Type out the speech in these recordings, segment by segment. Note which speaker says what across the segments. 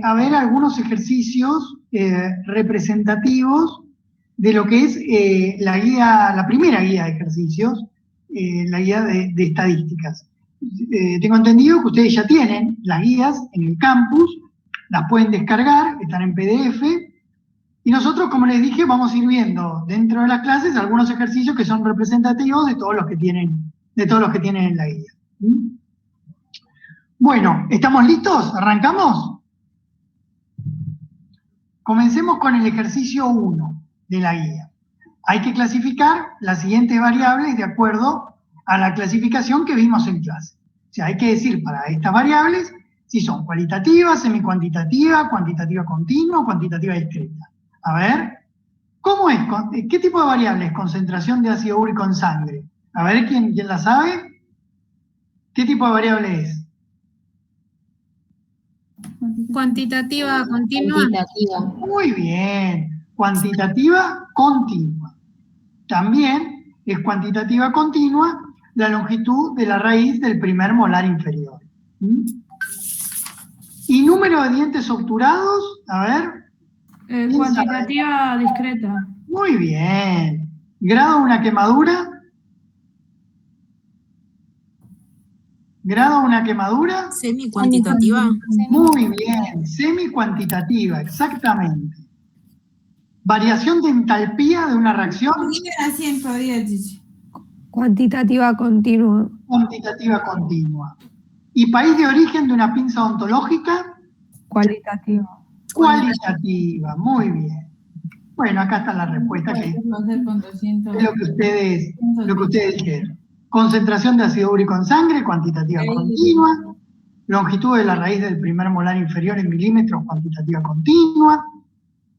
Speaker 1: a ver algunos ejercicios representativos de lo que es la guía, la primera guía de ejercicios, la guía de estadísticas. Tengo entendido que ustedes ya tienen las guías en el campus, las pueden descargar, están en PDF, y nosotros, como les dije, vamos a ir viendo dentro de las clases algunos ejercicios que son representativos de todos los que tienen, en la guía. ¿Mm? Bueno, ¿estamos listos? ¿Arrancamos? Comencemos con el ejercicio 1 de la guía. Hay que clasificar las siguientes variables de acuerdo a la clasificación que vimos en clase. O sea, hay que decir para estas variables si son cualitativas, semicuantitativa, cuantitativa continua o cuantitativa discreta. A ver, ¿cómo es? ¿Qué tipo de variable es concentración de ácido úrico en sangre? A ver, ¿quién la sabe? ¿Qué tipo de variable es?
Speaker 2: Cuantitativa continua.
Speaker 1: Muy bien. Cuantitativa continua. También es cuantitativa continua la longitud de la raíz del primer molar inferior. ¿Mm? ¿Y número de dientes obturados? A ver.
Speaker 2: Cuantitativa discreta.
Speaker 1: Muy bien. ¿Grado de una quemadura? ¿Grado de una quemadura?
Speaker 3: Semi-cuantitativa.
Speaker 1: Muy bien. Semi-cuantitativa, exactamente. ¿Variación de entalpía de una reacción?
Speaker 4: Cuantitativa continua.
Speaker 1: Cuantitativa continua. ¿Y país de origen de una pinza ontológica?
Speaker 4: Cualitativa.
Speaker 1: Cualitativa, muy bien. Bueno, acá está la respuesta que es lo que ustedes dijeron. Concentración de ácido úrico en sangre, cuantitativa continua. Longitud de la raíz del primer molar inferior en milímetros, cuantitativa continua.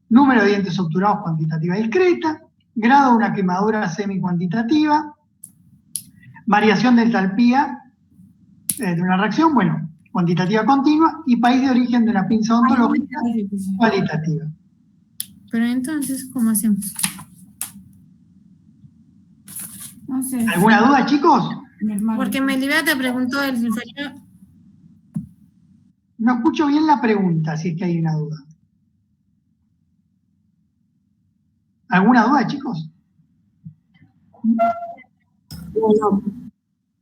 Speaker 1: Número de dientes obturados, cuantitativa discreta. Grado de una quemadura semi-cuantitativa. Variación de entalpía de una reacción, bueno, cuantitativa continua. Y país de origen de una pinza ontológica, cualitativa.
Speaker 2: Pero entonces, ¿cómo hacemos?
Speaker 3: No sé.
Speaker 1: ¿Alguna duda, chicos?
Speaker 2: Porque Melibea te preguntó el inferior.
Speaker 1: No escucho bien la pregunta, si es que hay una duda. ¿Alguna duda, chicos?
Speaker 4: No.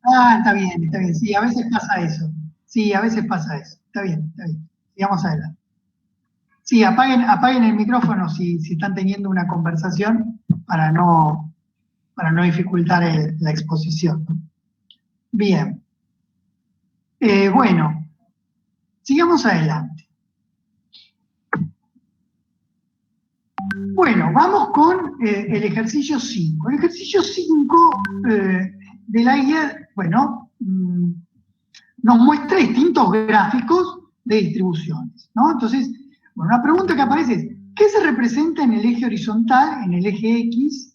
Speaker 1: Ah, está bien, está bien. Sí, a veces pasa eso. Sí, a veces pasa eso. Está bien, está bien. Sigamos adelante. Sí, apaguen el micrófono si están teniendo una conversación para no dificultar la exposición. Bien. Bueno, sigamos adelante. Bueno, vamos con el ejercicio 5. El ejercicio 5 de la guía, bueno, nos muestra distintos gráficos de distribuciones, ¿no? Entonces, bueno, una pregunta que aparece es, ¿qué se representa en el eje horizontal, en el eje X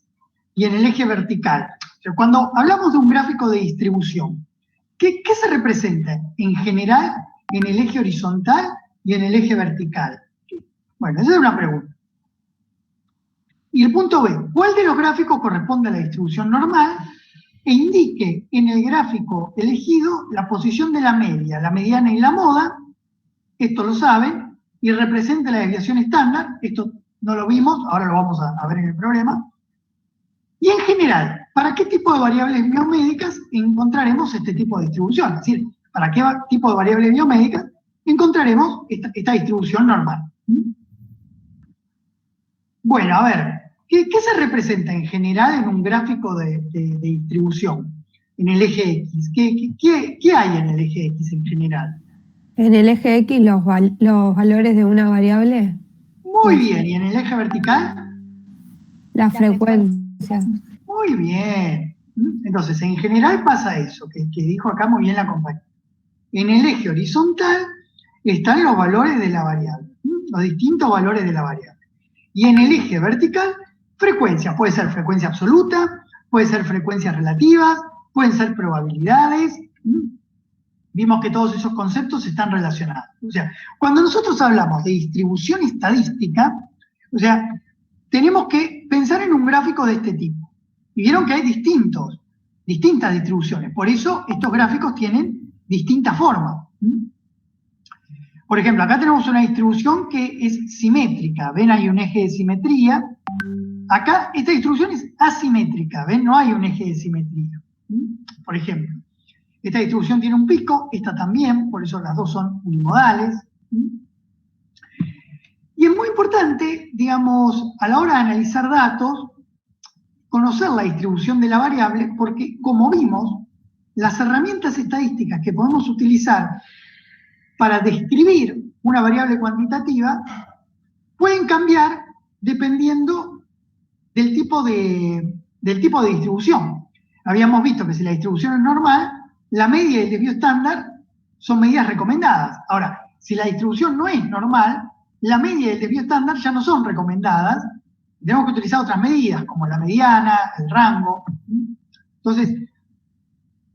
Speaker 1: y en el eje vertical? O sea, cuando hablamos de un gráfico de distribución, ¿qué se representa en general en el eje horizontal y en el eje vertical? Bueno, esa es una pregunta. Y el punto B, ¿cuál de los gráficos corresponde a la distribución normal? E indique en el gráfico elegido la posición de la media, la mediana y la moda, esto lo saben, y representa la desviación estándar, esto no lo vimos, ahora lo vamos a ver en el problema. Y en general, ¿para qué tipo de variables biomédicas encontraremos este tipo de distribución? Es decir, ¿para qué tipo de variables biomédicas encontraremos esta distribución normal? Bueno, a ver, ¿qué se representa en general en un gráfico de distribución? En el eje X. ¿Qué hay en el eje X en general?
Speaker 4: En el eje X los valores de una variable.
Speaker 1: Muy bien. ¿Y en el eje vertical?
Speaker 4: La frecuencia.
Speaker 1: Muy bien. Entonces, en general pasa eso, que dijo acá muy bien la compañera. En el eje horizontal están los valores de la variable, los distintos valores de la variable. Y en el eje vertical, frecuencia. Puede ser frecuencia absoluta, puede ser frecuencias relativas, pueden ser probabilidades. Vimos que todos esos conceptos están relacionados. O sea, cuando nosotros hablamos de distribución estadística, o sea, tenemos que pensar en un gráfico de este tipo. Y vieron que hay distintas distribuciones. Por eso estos gráficos tienen distintas formas. Por ejemplo, acá tenemos una distribución que es simétrica. ¿Ven? Hay un eje de simetría. Acá esta distribución es asimétrica. ¿Ven? No hay un eje de simetría. Por ejemplo, esta distribución tiene un pico, esta también, por eso las dos son unimodales. Y es muy importante, digamos, a la hora de analizar datos, conocer la distribución de la variable, porque como vimos, las herramientas estadísticas que podemos utilizar para describir una variable cuantitativa pueden cambiar dependiendo del tipo de distribución. Habíamos visto que si la distribución es normal, la media y el desvío estándar son medidas recomendadas. Ahora, si la distribución no es normal, la media y el desvío estándar ya no son recomendadas. Tenemos que utilizar otras medidas, como la mediana, el rango. Entonces,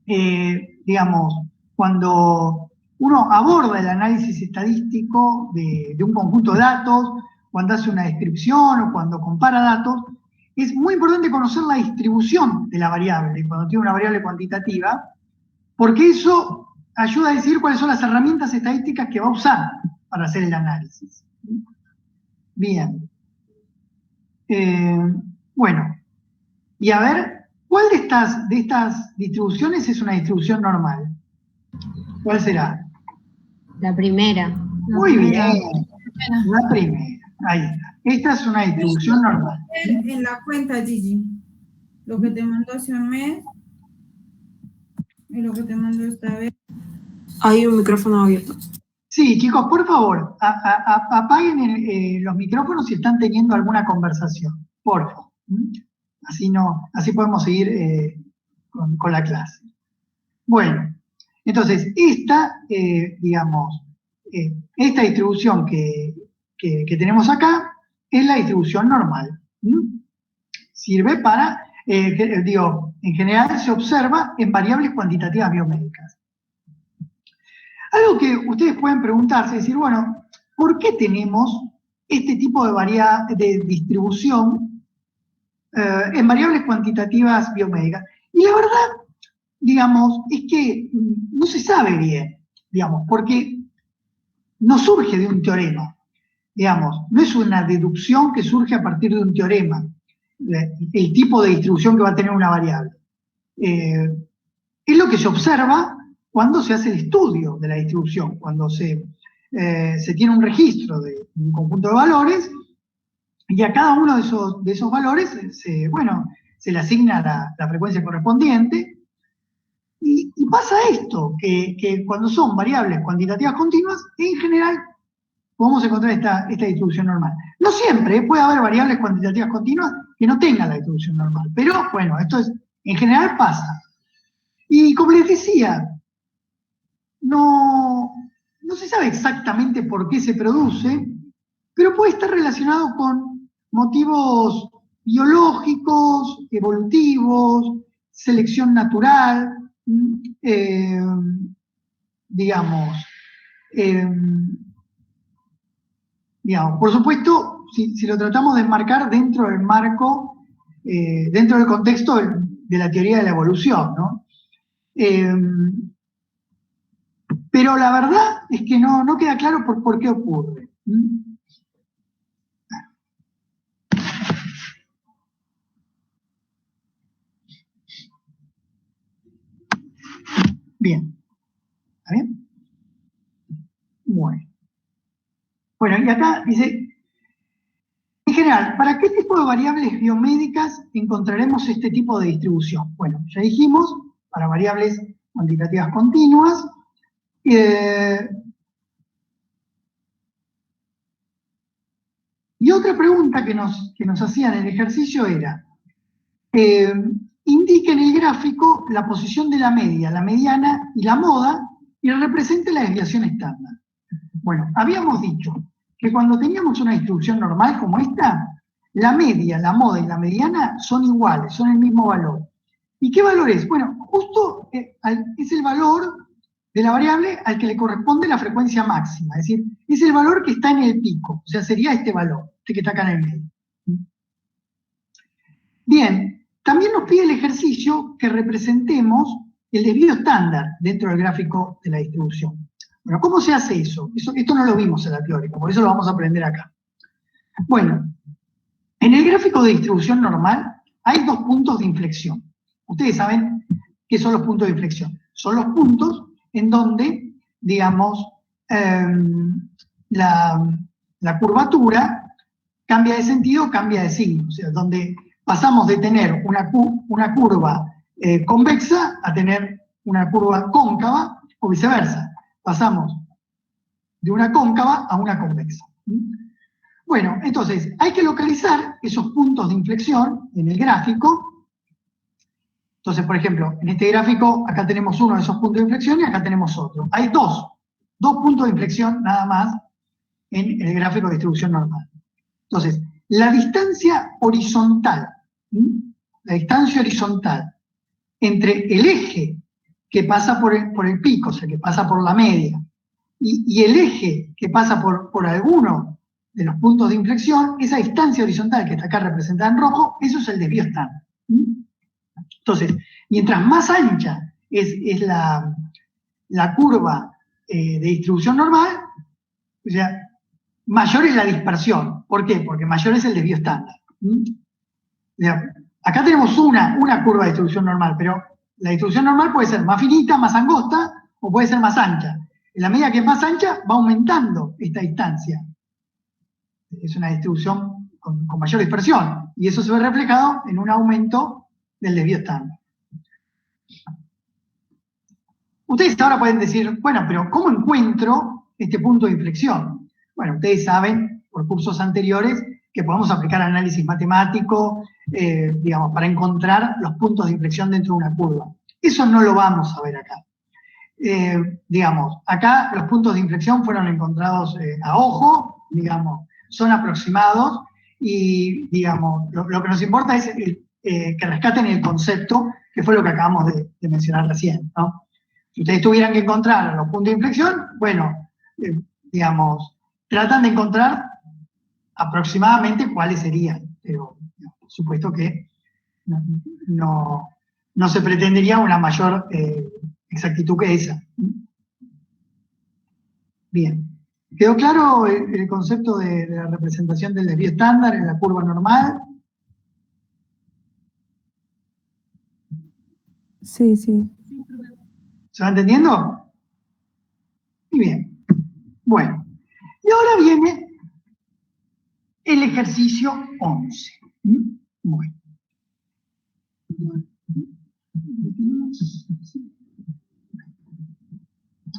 Speaker 1: digamos, cuando uno aborda el análisis estadístico de un conjunto de datos, cuando hace una descripción o cuando compara datos, es muy importante conocer la distribución de la variable, cuando tiene una variable cuantitativa, porque eso ayuda a decir cuáles son las herramientas estadísticas que va a usar para hacer el análisis. Bien. Bueno, y a ver, ¿cuál de estas distribuciones es una distribución normal? ¿Cuál será?
Speaker 5: La primera.
Speaker 1: Muy bien, la primera, ahí está. Esta es una distribución normal.
Speaker 3: En la cuenta, Gigi, lo que te mandó hace un mes y lo que te mandó esta vez.
Speaker 6: Hay un micrófono abierto.
Speaker 1: Sí, chicos, por favor, apaguen los micrófonos si están teniendo alguna conversación, por favor. Así podemos seguir con la clase. Bueno, entonces, esta distribución que tenemos acá es la distribución normal. Sirve para, en general se observa en variables cuantitativas biomédicas. Algo que ustedes pueden preguntarse es decir, bueno, ¿por qué tenemos este tipo de distribución en variables cuantitativas biomédicas? Y la verdad, digamos, es que no se sabe bien, digamos, porque no surge de un teorema, digamos, no es una deducción que surge a partir de un teorema, el tipo de distribución que va a tener una variable. Es lo que se observa cuando se hace el estudio de la distribución, cuando se tiene un registro de un conjunto de valores y a cada uno de esos valores se le asigna la frecuencia correspondiente. Y pasa esto, que cuando son variables cuantitativas continuas, en general podemos encontrar esta distribución normal. No siempre, puede haber variables cuantitativas continuas que no tengan la distribución normal, pero bueno, en general pasa. Y como les decía, no se sabe exactamente por qué se produce, pero puede estar relacionado con motivos biológicos, evolutivos, selección natural, digamos, por supuesto, si lo tratamos de enmarcar dentro del marco, dentro del contexto de la teoría de la evolución, ¿no? Pero la verdad es que no queda claro por qué ocurre. Bien. ¿Está bien? Bueno, y acá dice, en general, ¿para qué tipo de variables biomédicas encontraremos este tipo de distribución? Bueno, ya dijimos, para variables cuantitativas continuas. Y otra pregunta que nos hacían en el ejercicio era, indique en el gráfico la posición de la media, la mediana y la moda y represente la desviación estándar. Bueno, habíamos dicho que cuando teníamos una distribución normal como esta, la media, la moda y la mediana son iguales, son el mismo valor. ¿Y qué valor es? Bueno, justo es el valor de la variable al que le corresponde la frecuencia máxima, es decir, es el valor que está en el pico, o sea, sería este valor, este que está acá en el medio. Bien, también nos pide el ejercicio que representemos el desvío estándar dentro del gráfico de la distribución. Bueno, ¿cómo se hace eso? Esto no lo vimos en la teórica, por eso lo vamos a aprender acá. Bueno, en el gráfico de distribución normal hay dos puntos de inflexión. Ustedes saben qué son los puntos de inflexión. Son los puntos en donde, digamos, la curvatura cambia de sentido, cambia de signo. O sea, donde pasamos de tener una curva convexa a tener una curva cóncava o viceversa. Pasamos de una cóncava a una convexa. Bueno, entonces hay que localizar esos puntos de inflexión en el gráfico. Entonces, por ejemplo, en este gráfico acá tenemos uno de esos puntos de inflexión y acá tenemos otro. Hay dos puntos de inflexión nada más en el gráfico de distribución normal. Entonces, la distancia horizontal entre el eje que pasa por el pico, o sea, que pasa por la media, y el eje que pasa por alguno de los puntos de inflexión, esa distancia horizontal que está acá representada en rojo, eso es el desvío estándar. Entonces, mientras más ancha es la curva de distribución normal, o sea, mayor es la dispersión. ¿Por qué? Porque mayor es el desvío estándar. O sea, acá tenemos una curva de distribución normal, pero la distribución normal puede ser más finita, más angosta, o puede ser más ancha. En la medida que es más ancha, va aumentando esta distancia. Es una distribución con mayor dispersión, y eso se ve reflejado en un aumento del desvío estándar. Ustedes ahora pueden decir, bueno, pero ¿cómo encuentro este punto de inflexión? Bueno, ustedes saben, por cursos anteriores, que podemos aplicar análisis matemático, digamos, para encontrar los puntos de inflexión dentro de una curva. Eso no lo vamos a ver acá. Digamos, acá los puntos de inflexión fueron encontrados a ojo, digamos, son aproximados, y, digamos, lo que nos importa es que rescaten el concepto, que fue lo que acabamos de mencionar recién, ¿no? Si ustedes tuvieran que encontrar los puntos de inflexión, bueno, digamos, tratan de encontrar aproximadamente cuáles serían, pero por supuesto que no se pretendería una mayor exactitud que esa. Bien. ¿Quedó claro el concepto de la representación del desvío estándar en la curva normal?
Speaker 4: Sí, sí.
Speaker 1: ¿Se va entendiendo? Muy bien. Bueno, y ahora viene el ejercicio 11. Bueno.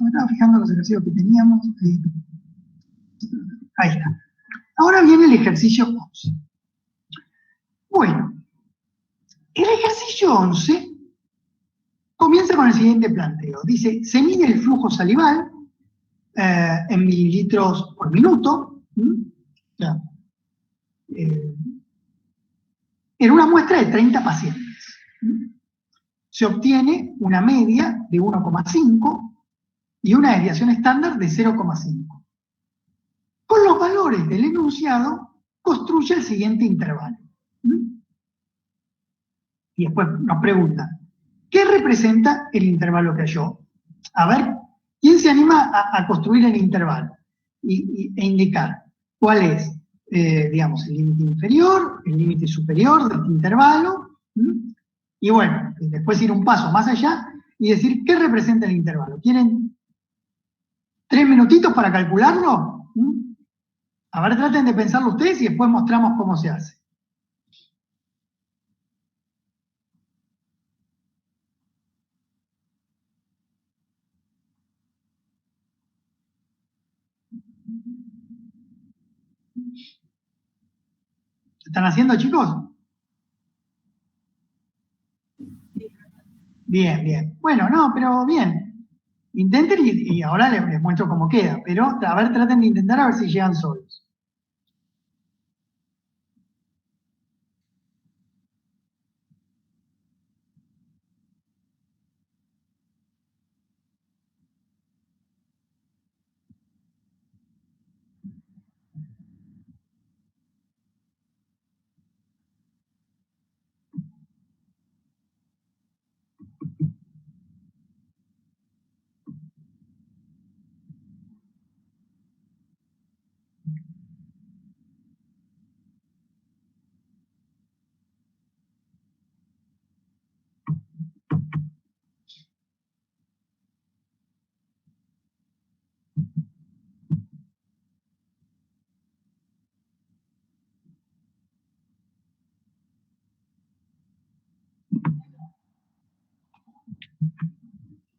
Speaker 1: Me estaba fijando los ejercicios que teníamos. Ahí está. Ahora viene el ejercicio 11. Bueno, el ejercicio 11 comienza con el siguiente planteo. Dice, se mide el flujo salival en mililitros por minuto. En una muestra de 30 pacientes. Se obtiene una media de 1,5 y una desviación estándar de 0,5. Con los valores del enunciado, construye el siguiente intervalo. Y después nos pregunta, ¿qué representa el intervalo que halló? A ver, ¿quién se anima a construir el intervalo? E indicar cuál es, digamos, el límite inferior, el límite superior de este intervalo. Y bueno, después ir un paso más allá y decir qué representa el intervalo. ¿Tienen 3 minutitos para calcularlo? A ver, traten de pensarlo ustedes y después mostramos cómo se hace. ¿Se están haciendo, chicos? Bien, bien. Bueno, no, pero bien. Intenten y ahora les muestro cómo queda. Pero, a ver, traten de intentar a ver si llegan solos.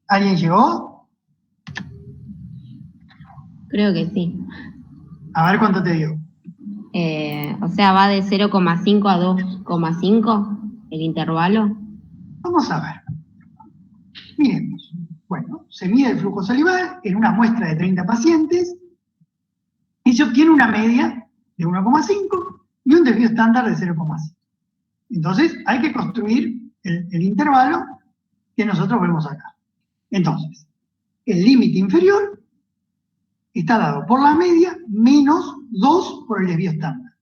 Speaker 1: ¿Alguien llegó?
Speaker 5: Creo que sí.
Speaker 1: A ver cuánto te dio.
Speaker 5: O sea, va de 0,5 a 2,5 el intervalo.
Speaker 1: Vamos a ver. Miremos. Bueno, se mide el flujo salival en una muestra de 30 pacientes y se obtiene una media de 1,5 y un desvío estándar de 0,5. Entonces, hay que construir el intervalo que nosotros vemos acá. Entonces, el límite inferior está dado por la media menos 2 por el desvío estándar.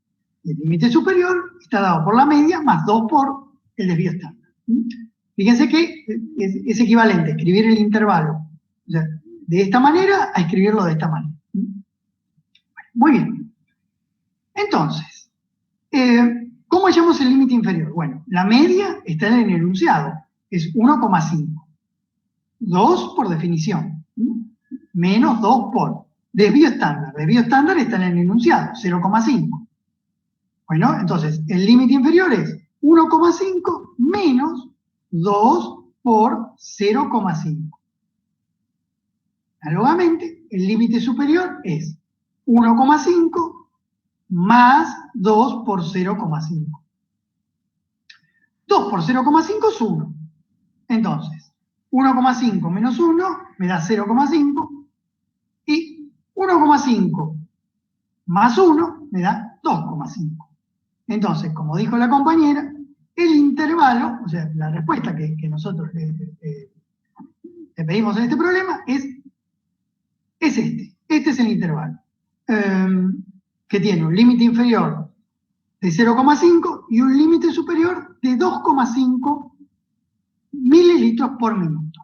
Speaker 1: El límite superior está dado por la media más 2 por el desvío estándar. Fíjense que es equivalente escribir el intervalo, o sea, de esta manera a escribirlo de esta manera. Muy bien. Entonces, ¿cómo hallamos el límite inferior? Bueno, la media está en el enunciado, es 1,5. 2 por definición, menos 2 por desvío estándar. Desvío estándar está en el enunciado, 0,5. Bueno, entonces, el límite inferior es 1,5 menos 2 por 0,5. Análogamente, el límite superior es 1,5 más 2 por 0,5. 2 por 0,5 es 1. Entonces, 1,5 menos 1 me da 0,5 y 1,5 más 1 me da 2,5. Entonces, como dijo la compañera, el intervalo, o sea, la respuesta que nosotros le pedimos en este problema es este. Este es el intervalo, que tiene un límite inferior de 0,5 y un límite superior de 2,5 mililitros por minuto.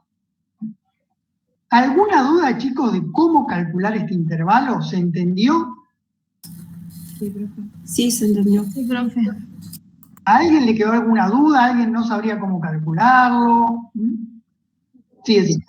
Speaker 1: ¿Alguna duda, chicos, de cómo calcular este intervalo? ¿Se entendió?
Speaker 6: Sí, profe. Sí, se entendió.
Speaker 2: Sí, profe.
Speaker 1: ¿A alguien le quedó alguna duda? ¿Alguien no sabría cómo calcularlo? Sí, sí.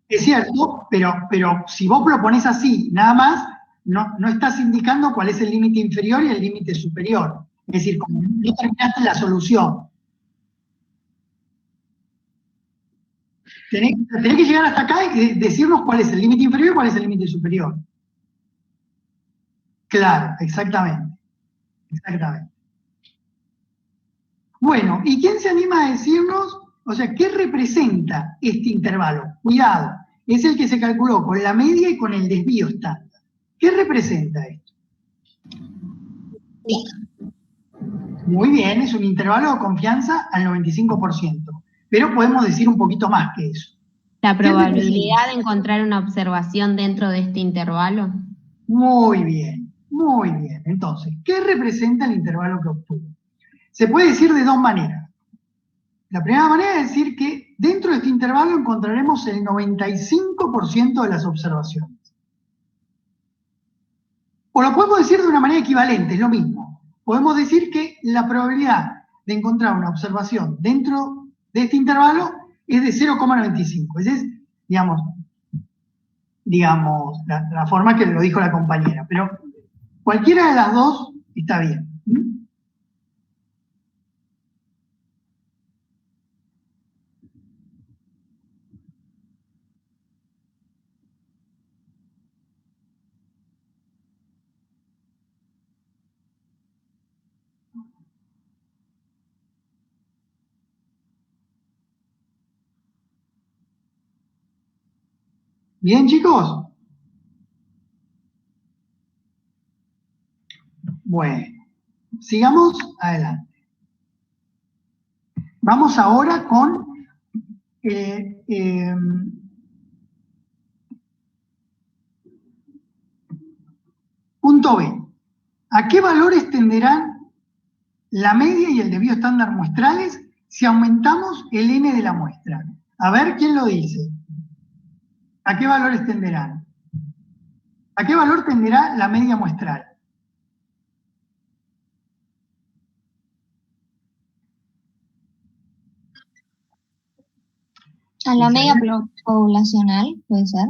Speaker 1: Es cierto, pero si vos lo ponés así, nada más, no estás indicando cuál es el límite inferior y el límite superior. Es decir, como no terminaste la solución. Tenés que llegar hasta acá y decirnos cuál es el límite inferior y cuál es el límite superior. Claro, exactamente. Exactamente. Bueno, ¿y quién se anima a decirnos, o sea, qué representa este intervalo? Cuidado, es el que se calculó con la media y con el desvío estándar. ¿Qué representa esto? Muy bien, es un intervalo de confianza al 95%, pero podemos decir un poquito más que eso.
Speaker 5: ¿La probabilidad de encontrar una observación dentro de este intervalo?
Speaker 1: Muy bien, muy bien. Entonces, ¿qué representa el intervalo que obtuvo? Se puede decir de dos maneras. La primera manera es decir que dentro de este intervalo encontraremos el 95% de las observaciones. O lo podemos decir de una manera equivalente, es lo mismo. Podemos decir que la probabilidad de encontrar una observación dentro de este intervalo es de 0,95. Esa es, digamos la forma que lo dijo la compañera. Pero cualquiera de las dos está bien. Bien, chicos. Bueno, sigamos adelante. Vamos ahora con punto B. ¿A qué valores tenderán la media y el desvío estándar muestrales si aumentamos el n de la muestra? A ver, ¿quién lo dice? ¿A qué valores tenderán? ¿A qué valor tenderá la media muestral?
Speaker 7: A la media poblacional, ¿puede ser?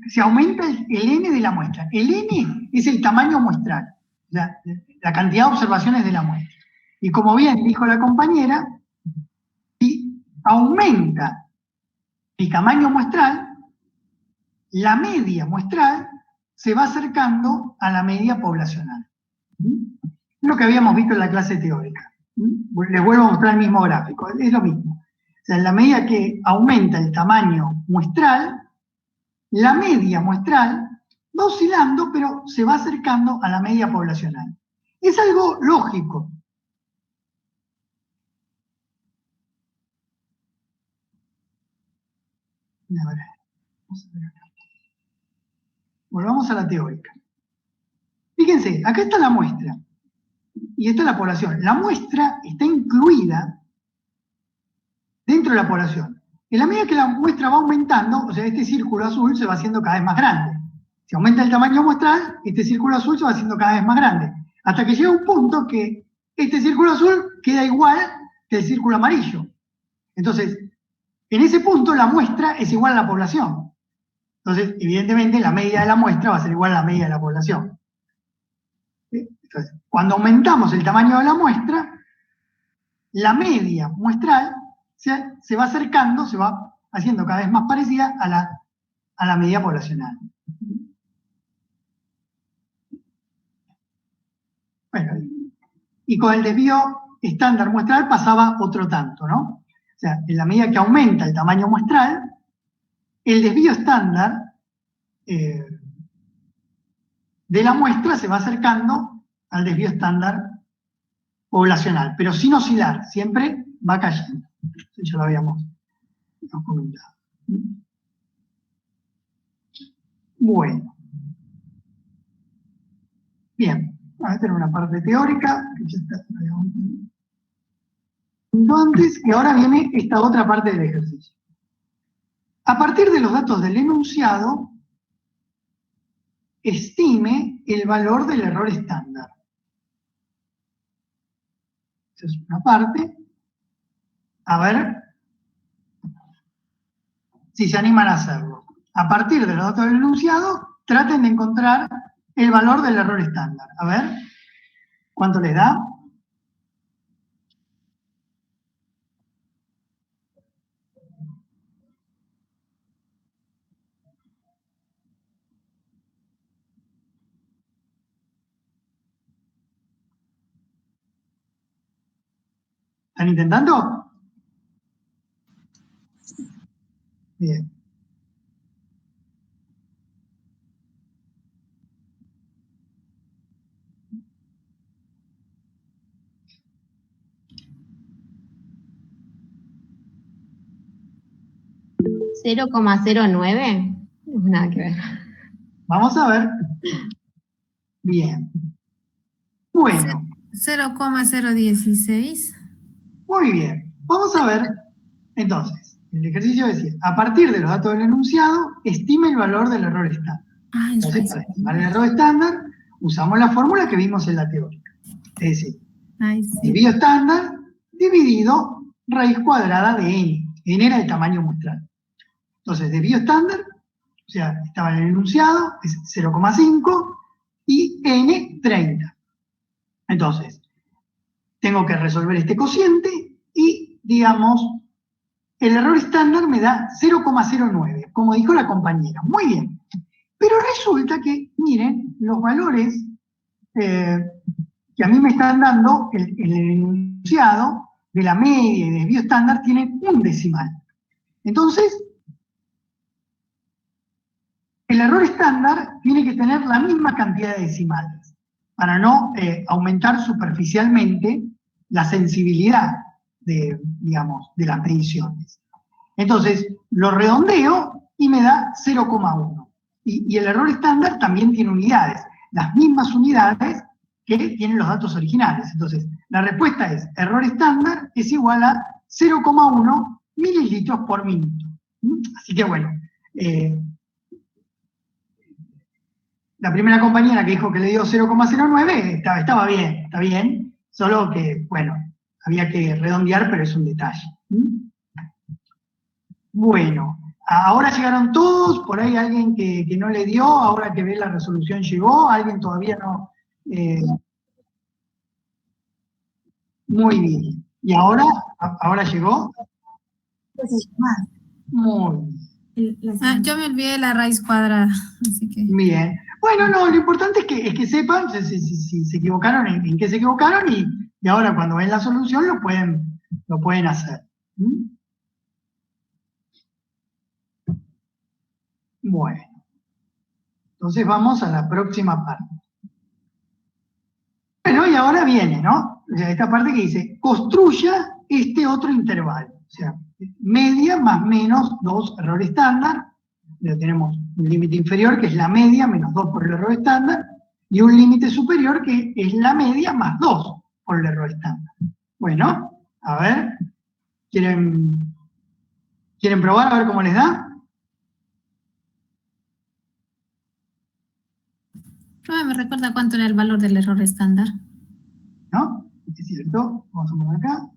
Speaker 1: Se aumenta el n de la muestra. El n es el tamaño muestral, la cantidad de observaciones de la muestra. Y como bien dijo la compañera, si aumenta el tamaño muestral, la media muestral se va acercando a la media poblacional. Es lo que habíamos visto en la clase teórica. Les vuelvo a mostrar el mismo gráfico, es lo mismo. O sea, en la medida que aumenta el tamaño muestral, la media muestral va oscilando, pero se va acercando a la media poblacional. Es algo lógico. A ver, vamos a ver acá. Volvamos a la teórica. Fíjense, acá está la muestra y esta es la población. La muestra está incluida dentro de la población. En la medida que la muestra va aumentando, o sea, este círculo azul se va haciendo cada vez más grande. Si aumenta el tamaño muestral, este círculo azul se va haciendo cada vez más grande. Hasta que llega un punto que este círculo azul queda igual que el círculo amarillo. Entonces, en ese punto la muestra es igual a la población. Entonces, evidentemente, la media de la muestra va a ser igual a la media de la población. Entonces, cuando aumentamos el tamaño de la muestra, la media muestral se va acercando, se va haciendo cada vez más parecida a la media poblacional. Bueno, y con el desvío estándar muestral pasaba otro tanto, ¿no? O sea, en la medida que aumenta el tamaño muestral, el desvío estándar de la muestra se va acercando al desvío estándar poblacional, pero sin oscilar, siempre va cayendo. Ya lo habíamos comentado. Bueno. Bien, vamos a tener una parte teórica, que ya está antes, y ahora viene esta otra parte del ejercicio. A partir de los datos del enunciado, estime el valor del error estándar. Esa es una parte. A ver si se animan a hacerlo. A partir de los datos del enunciado, traten de encontrar el valor del error estándar. A ver, ¿cuánto les da? ¿Están intentando? Bien.
Speaker 5: ¿0,09? Nada que ver.
Speaker 1: Vamos a ver. Bien. Bueno.
Speaker 2: 0,016.
Speaker 1: Muy bien. Vamos a ver. Entonces, el ejercicio decía, a partir de los datos del enunciado, estime el valor del error estándar. Entonces, para estimar el error estándar, usamos la fórmula que vimos en la teórica. Es decir, desvío estándar dividido raíz cuadrada de n. N era el tamaño muestral. Entonces, desvío estándar, o sea, estaba en el enunciado, es 0,5 y n 30. Entonces, tengo que resolver este cociente y, digamos, el error estándar me da 0,09, como dijo la compañera. Muy bien. Pero resulta que, miren, los valores que a mí me están dando, el enunciado de la media y desvío estándar tienen un decimal. Entonces, el error estándar tiene que tener la misma cantidad de decimales para no aumentar superficialmente la sensibilidad de, digamos, de las mediciones. Entonces, lo redondeo y me da 0,1. Y el error estándar también tiene unidades, las mismas unidades que tienen los datos originales. Entonces, la respuesta es, error estándar es igual a 0,1 mililitros por minuto. Así que bueno, la primera compañera que dijo que le dio 0,09 estaba bien, está bien, solo que, bueno, había que redondear, pero es un detalle. Bueno, ahora llegaron todos, por ahí alguien que no le dio, ahora que ve la resolución llegó, alguien todavía no... muy bien. ¿Y ahora llegó? Muy bien.
Speaker 2: Yo me olvidé de la raíz cuadrada, así que...
Speaker 1: Bien. Bueno, no, lo importante es que sepan si se equivocaron, en qué se equivocaron, y ahora cuando ven la solución lo pueden hacer. Bueno. Entonces vamos a la próxima parte. Bueno, y ahora viene, ¿no? O sea, esta parte que dice, construya este otro intervalo. O sea, media más menos 2 error estándar. Ya tenemos un límite inferior, que es la media, menos 2 por el error estándar, y un límite superior, que es la media más 2 por el error estándar. Bueno, a ver, ¿quieren probar a ver cómo les da?
Speaker 2: ¿Me recuerda cuánto era el valor del error estándar?
Speaker 1: ¿No? Es cierto, vamos a poner acá.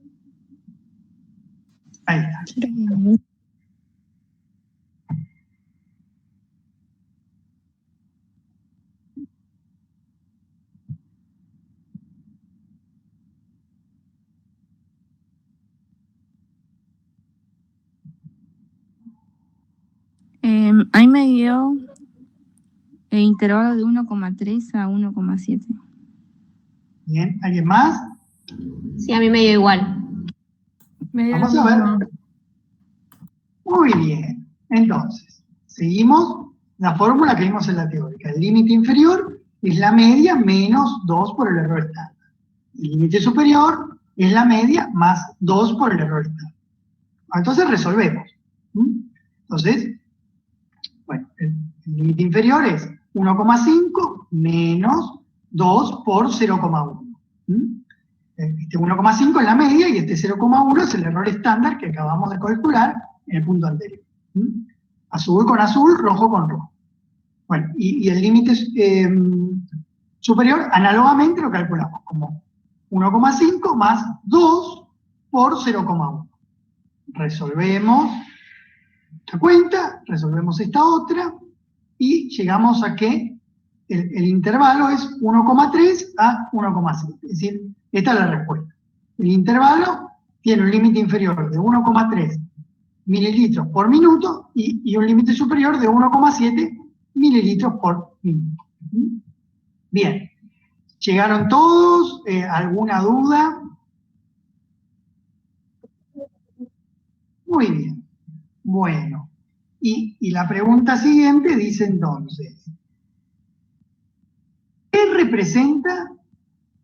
Speaker 1: Ahí está.
Speaker 8: Ahí me dio el intervalo de 1,3 a 1,7.
Speaker 1: Bien, ¿alguien más?
Speaker 5: Sí, a mí me dio igual.
Speaker 1: Vamos a ver. Muy bien. Entonces, seguimos la fórmula que vimos en la teórica. El límite inferior es la media menos 2 por el error estándar. El límite superior es la media más 2 por el error estándar. Entonces resolvemos. Entonces, bueno, el límite inferior es 1,5 menos 2 por 0,1. Este 1,5 es la media y este 0,1 es el error estándar que acabamos de calcular en el punto anterior. Azul con azul, rojo con rojo. Bueno, y el límite superior, análogamente lo calculamos como 1,5 más 2 por 0,1. Resolvemos esta cuenta, resolvemos esta otra, y llegamos a que el intervalo es 1,3 a 1,7. Es decir, esta es la respuesta. El intervalo tiene un límite inferior de 1,3 mililitros por minuto y un límite superior de 1,7 mililitros por minuto. Bien. ¿Llegaron todos? ¿Alguna duda? Muy bien. Bueno. Y la pregunta siguiente dice entonces, ¿qué representa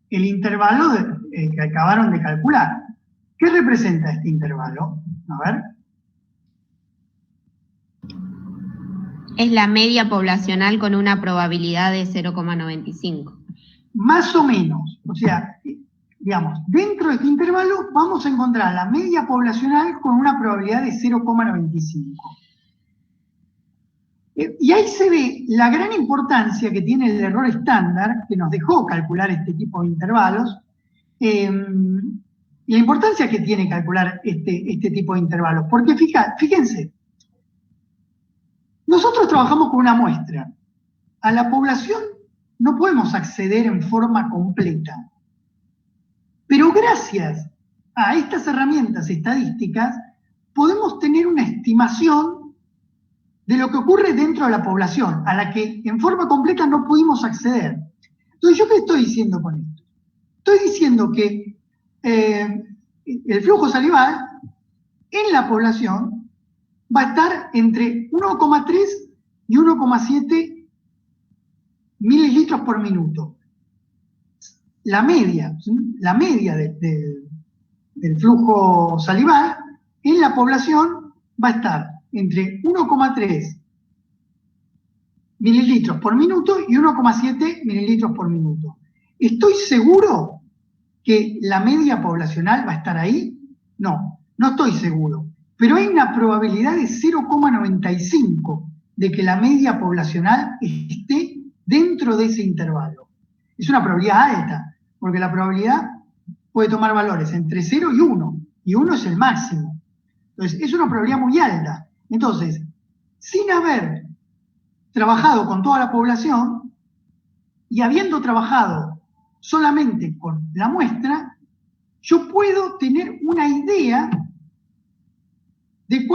Speaker 1: el intervalo que acabaron de calcular? ¿Qué representa este intervalo? A ver.
Speaker 5: Es la media poblacional con una probabilidad de 0,95.
Speaker 1: Más o menos. O sea, digamos, dentro de este intervalo vamos a encontrar la media poblacional con una probabilidad de 0,95. Y ahí se ve la gran importancia que tiene el error estándar, que nos dejó calcular este tipo de intervalos, y la importancia que tiene calcular este tipo de intervalos. Porque fíjense, nosotros trabajamos con una muestra. A la población no podemos acceder en forma completa. Pero gracias a estas herramientas estadísticas, podemos tener una estimación de lo que ocurre dentro de la población, a la que en forma completa no pudimos acceder. Entonces, ¿yo qué estoy diciendo con esto? Estoy diciendo que el flujo salival en la población va a estar entre 1,3 y 1,7 mililitros por minuto. La media del flujo salival en la población va a estar entre 1,3 mililitros por minuto y 1,7 mililitros por minuto. ¿Estoy seguro que la media poblacional va a estar ahí? No, no estoy seguro. Pero hay una probabilidad de 0,95 de que la media poblacional esté dentro de ese intervalo. Es una probabilidad alta, porque la probabilidad puede tomar valores entre 0 y 1, y 1 es el máximo. Entonces, es una probabilidad muy alta. Entonces, sin haber trabajado con toda la población y habiendo trabajado solamente con la muestra, yo puedo tener una idea de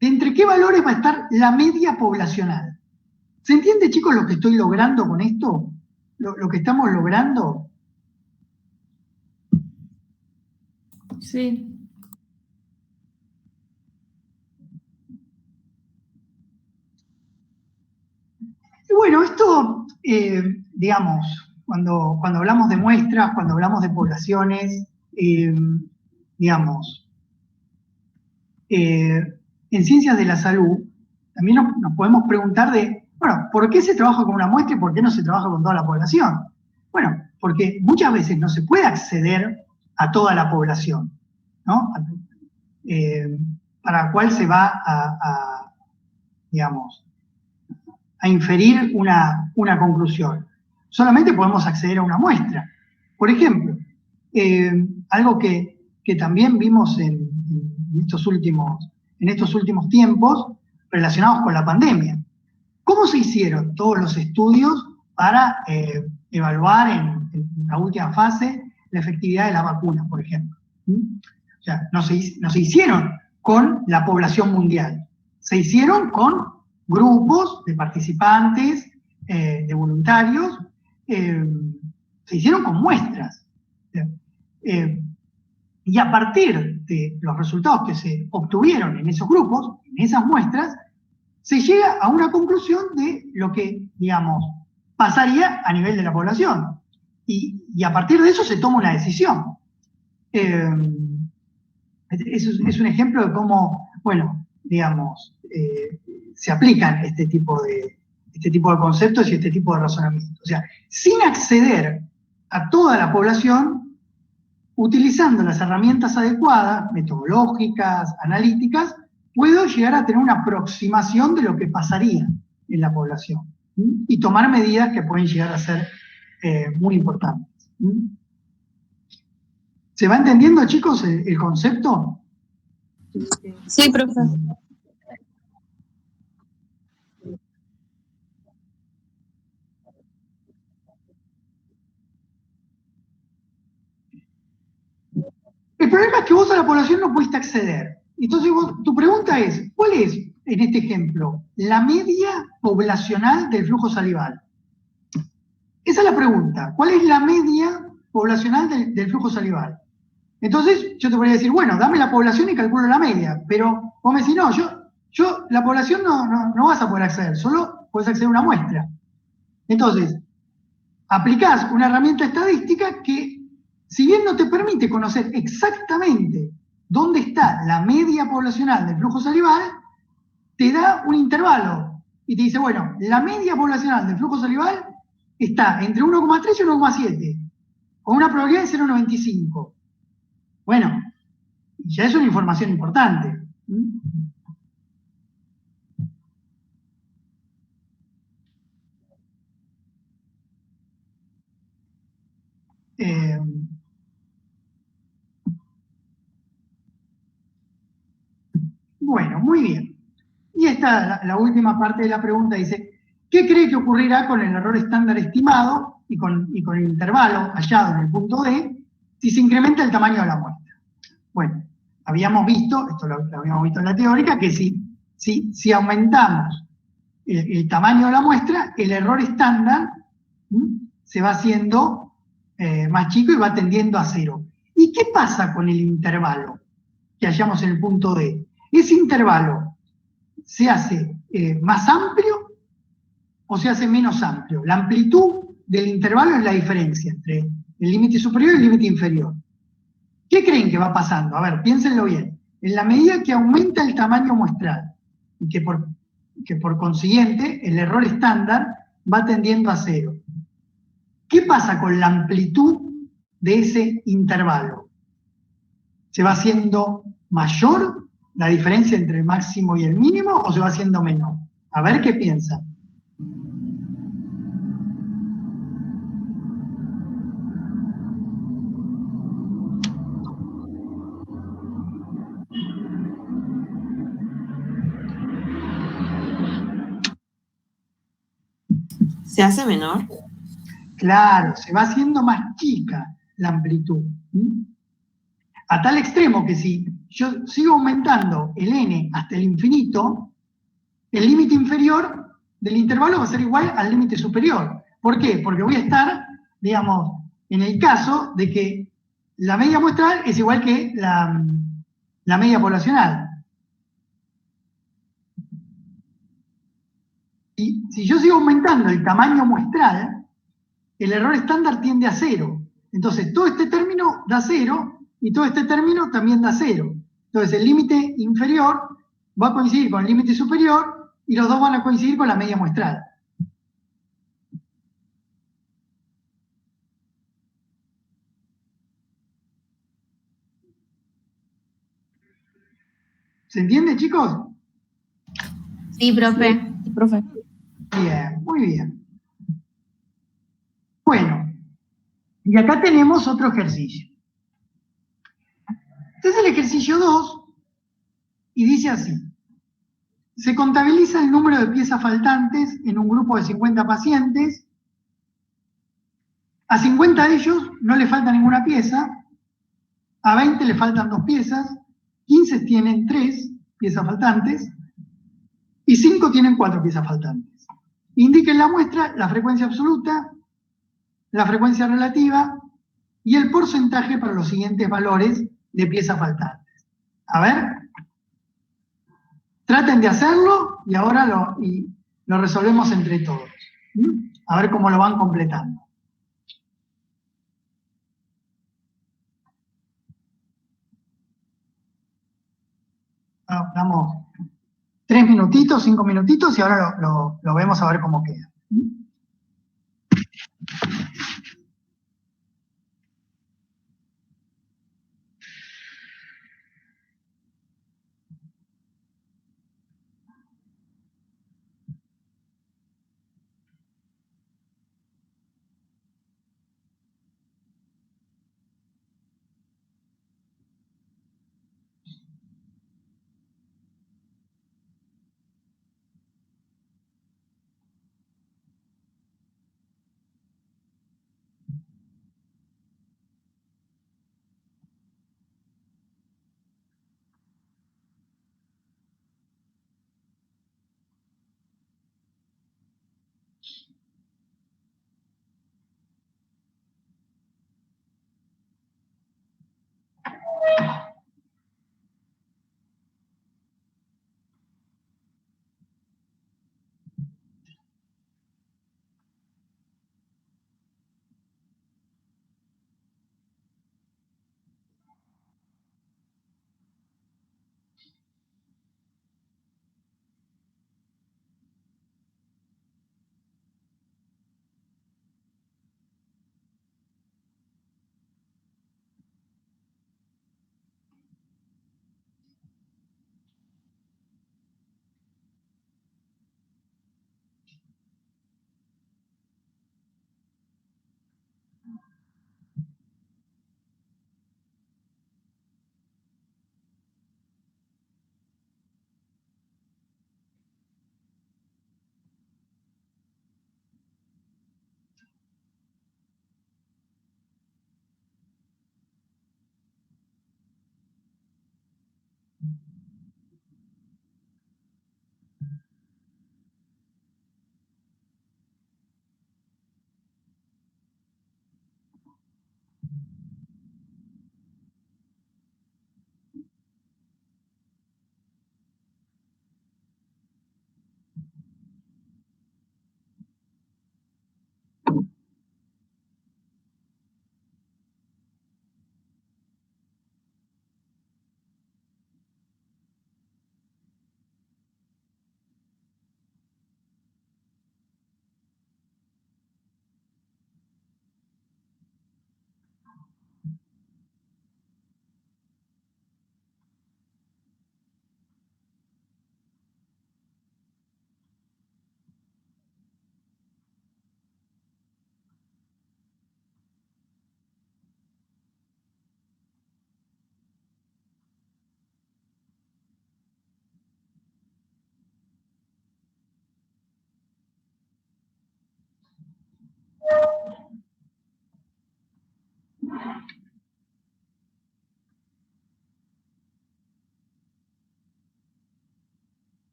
Speaker 1: entre qué valores va a estar la media poblacional. ¿Se entiende, chicos, lo que estoy logrando con esto? Lo que estamos logrando.
Speaker 3: Sí.
Speaker 1: Y bueno, esto, digamos, cuando hablamos de muestras, cuando hablamos de poblaciones, digamos, en ciencias de la salud, también nos podemos preguntar bueno, ¿por qué se trabaja con una muestra y por qué no se trabaja con toda la población? Bueno, porque muchas veces no se puede acceder a toda la población, ¿no? Para la cual se va digamos, a inferir una conclusión. Solamente podemos acceder a una muestra. Por ejemplo, algo que también vimos en estos últimos tiempos relacionados con la pandemia. ¿Cómo se hicieron todos los estudios para evaluar en la última fase la efectividad de la vacuna, por ejemplo? O sea, no se hicieron con la población mundial, se hicieron con grupos de participantes, de voluntarios, se hicieron con muestras. Y a partir de los resultados que se obtuvieron en esos grupos, en esas muestras, se llega a una conclusión de lo que, digamos, pasaría a nivel de la población. Y a partir de eso se toma una decisión. Es un ejemplo de cómo, bueno, digamos, se aplican este tipo de conceptos y este tipo de razonamientos. O sea, sin acceder a toda la población, utilizando las herramientas adecuadas, metodológicas, analíticas, puedo llegar a tener una aproximación de lo que pasaría en la población y tomar medidas que pueden llegar a ser muy importantes. ¿Se va entendiendo, chicos, el concepto?
Speaker 6: Sí, profe.
Speaker 1: El problema es que vos a la población no pudiste acceder. Entonces tu pregunta es, ¿cuál es, en este ejemplo, la media poblacional del flujo salival? Esa es la pregunta. ¿Cuál es la media poblacional del flujo salival? Entonces yo te podría decir, bueno, dame la población y calculo la media. Pero vos me decís, no, yo la población no vas a poder acceder, solo puedes acceder a una muestra. Entonces, aplicás una herramienta estadística que, si bien no te permite conocer exactamente dónde está la media poblacional del flujo salival, te da un intervalo y te dice, bueno, la media poblacional del flujo salival está entre 1,3 y 1,7, con una probabilidad de 0,95. Bueno, ya es una información importante. Bueno, muy bien. Y esta, la última parte de la pregunta dice, ¿qué cree que ocurrirá con el error estándar estimado y con el intervalo hallado en el punto D si se incrementa el tamaño de la muestra? Bueno, habíamos visto, esto lo habíamos visto en la teórica, que si aumentamos el tamaño de la muestra, el error estándar se va haciendo más chico y va tendiendo a 0. ¿Y qué pasa con el intervalo que hallamos en el punto D? Ese intervalo se hace más amplio o se hace menos amplio. La amplitud del intervalo es la diferencia entre el límite superior y el límite inferior. ¿Qué creen que va pasando? A ver, piénsenlo bien. En la medida que aumenta el tamaño muestral y que por consiguiente el error estándar va tendiendo a 0. ¿qué pasa con la amplitud de ese intervalo? ¿Se va haciendo mayor la diferencia entre el máximo y el mínimo o se va haciendo menor? A ver qué piensan.
Speaker 9: ¿Se hace menor?
Speaker 1: Claro, se va haciendo más chica la amplitud. ¿Sí? A tal extremo que si yo sigo aumentando el n hasta el infinito, el límite inferior del intervalo va a ser igual al límite superior. ¿Por qué? Porque voy a estar, digamos, en el caso de que la media muestral es igual que la media poblacional. Y si yo sigo aumentando el tamaño muestral, el error estándar tiende a 0. Entonces, todo este término da 0 y todo este término también da 0. Entonces, el límite inferior va a coincidir con el límite superior y los dos van a coincidir con la media muestral. ¿Se entiende, chicos?
Speaker 5: Sí, profe.
Speaker 8: Sí, profe.
Speaker 1: Bien, muy bien. Bueno, y acá tenemos otro ejercicio. Este es el ejercicio 2 y dice así. Se contabiliza el número de piezas faltantes en un grupo de 50 pacientes. A 50 de ellos no le falta ninguna pieza, a 20 le faltan 2 piezas, 15 tienen 3 piezas faltantes y 5 tienen 4 piezas faltantes. Indique en la muestra la frecuencia absoluta, la frecuencia relativa y el porcentaje para los siguientes valores de piezas faltantes. A ver, traten de hacerlo y ahora lo resolvemos entre todos. A ver cómo lo van completando. Damos 3 minutitos, 5 minutitos y ahora lo vemos a ver cómo queda.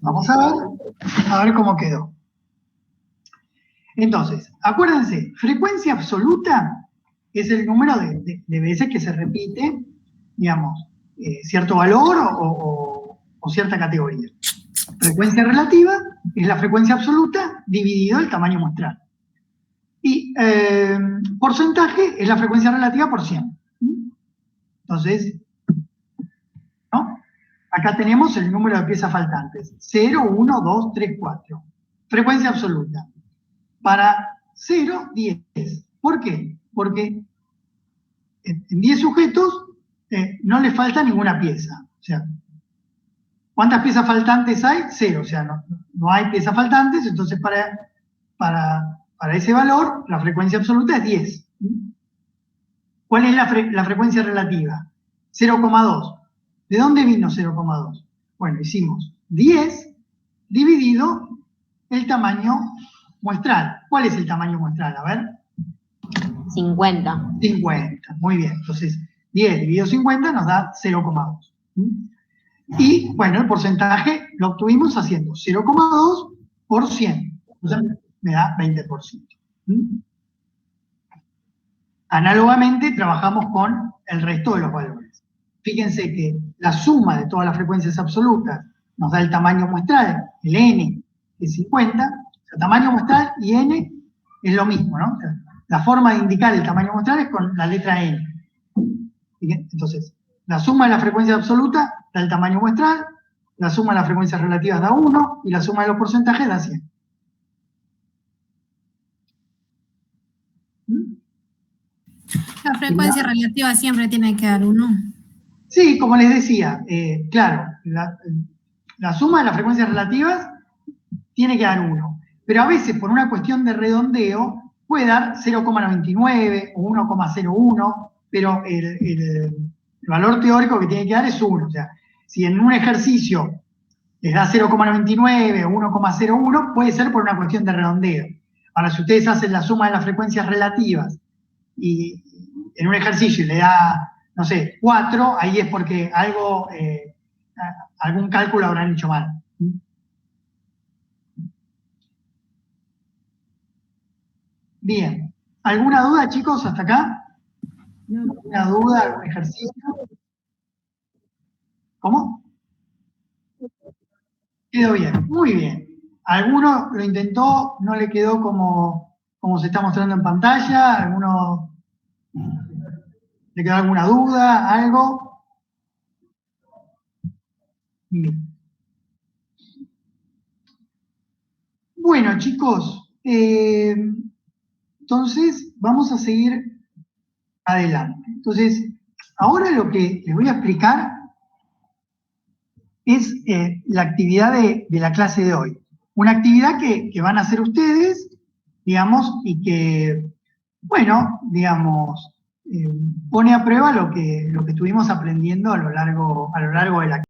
Speaker 1: Vamos a ver cómo quedó. Entonces, acuérdense, frecuencia absoluta es el número de veces que se repite, digamos, cierto valor o cierta categoría. Frecuencia relativa es la frecuencia absoluta dividido el tamaño muestral. Y porcentaje es la frecuencia relativa por 100. Entonces, ¿no? Acá tenemos el número de piezas faltantes. 0, 1, 2, 3, 4. Frecuencia absoluta. Para 0, 10. ¿Por qué? Porque en 10 sujetos no le falta ninguna pieza. O sea, ¿cuántas piezas faltantes hay? 0. O sea, no hay piezas faltantes, entonces para ese valor la frecuencia absoluta es 10. ¿Cuál es la frecuencia relativa? 0,2. ¿De dónde vino 0,2? Bueno, hicimos 10 dividido el tamaño muestral. ¿Cuál es el tamaño muestral? A ver.
Speaker 5: 50.
Speaker 1: 50, muy bien. Entonces, 10 dividido 50 nos da 0,2. Y, bueno, el porcentaje lo obtuvimos haciendo 0,2 por 100. Entonces, me da 20%. Análogamente, trabajamos con el resto de los valores. Fíjense que la suma de todas las frecuencias absolutas nos da el tamaño muestral, el n, que es 50. O sea, tamaño muestral y n es lo mismo, ¿no? O sea, la forma de indicar el tamaño muestral es con la letra n. Entonces, la suma de la frecuencia absoluta da el tamaño muestral, la suma de las frecuencias relativas da 1 y la suma de los porcentajes da 100.
Speaker 2: La frecuencia relativa siempre tiene que dar 1.
Speaker 1: Sí, como les decía, claro, la suma de las frecuencias relativas tiene que dar 1, pero a veces por una cuestión de redondeo puede dar 0,99 o 1,01, pero el valor teórico que tiene que dar es 1. O sea, si en un ejercicio les da 0,99 o 1,01, puede ser por una cuestión de redondeo. Ahora, si ustedes hacen la suma de las frecuencias relativas y en un ejercicio le da, no sé, 4, ahí es porque algún cálculo habrán hecho mal. Bien. ¿Alguna duda, chicos, hasta acá? ¿Alguna duda, algún ejercicio? ¿Cómo? Quedó bien, muy bien. ¿Alguno lo intentó, no le quedó como se está mostrando en pantalla? ¿Alguno le quedó alguna duda, algo? Bien. Bueno, chicos, entonces vamos a seguir adelante. Entonces, ahora lo que les voy a explicar es la actividad de la clase de hoy. Una actividad que van a hacer ustedes, digamos, y que, bueno, digamos, pone a prueba lo que estuvimos aprendiendo a lo largo de la